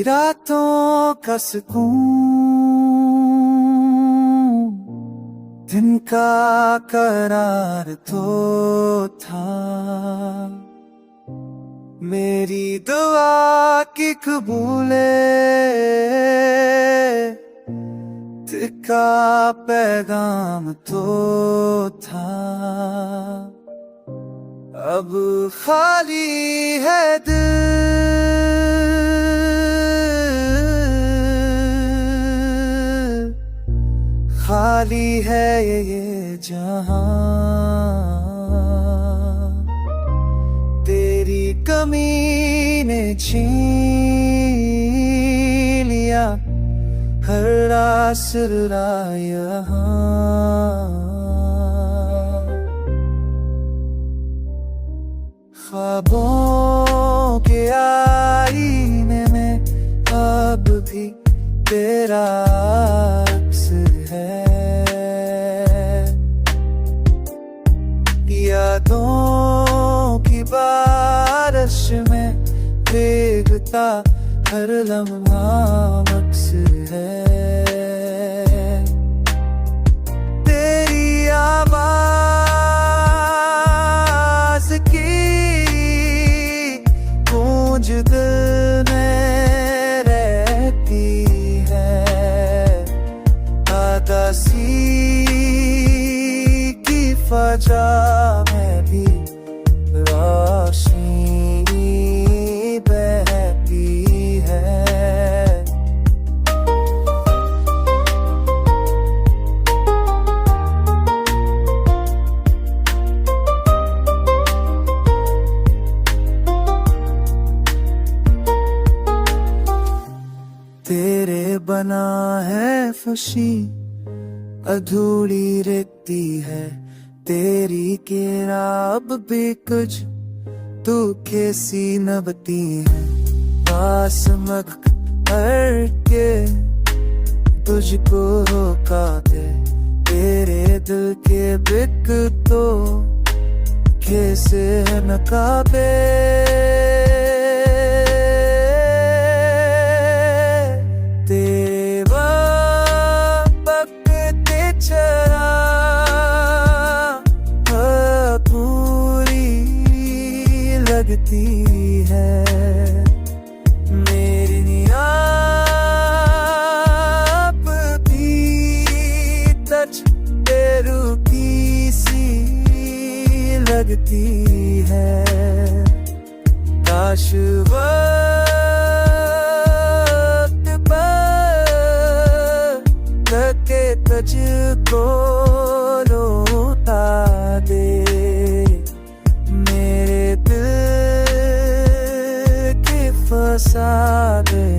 रातों का सुकून, दिन का करार तो था। मेरी दुआ की कबूले का पैगाम तो था। अब खाली है दिल, खाली है ये जहां। तेरी कमी ने छीन लिया हर आसरा यहाँ। ख्वाबों के आईने में अब भी तेरा अक्स है। यादों की बारिश में भीगता हर लम्हा मक्स है। तेरी आवाज की गूंज दिल में रहती है। आदासी की फजा में भी रोशनी बहती है। तेरे बना है खुशी अधूरी रहती है। तेरी केरा अब भी कुछ तू कैसी नबती है। पास मग कर के तुझको रोका दे। तेरे दिल के बिक तो कैसे नकाबे। तेरे बकते चरा पूरी लगती है। मेरी आप भी टच बेरुखी सी लगती है। काश वक्त पर लगे तुझको लौटा दे। मेरे दिल के फसादे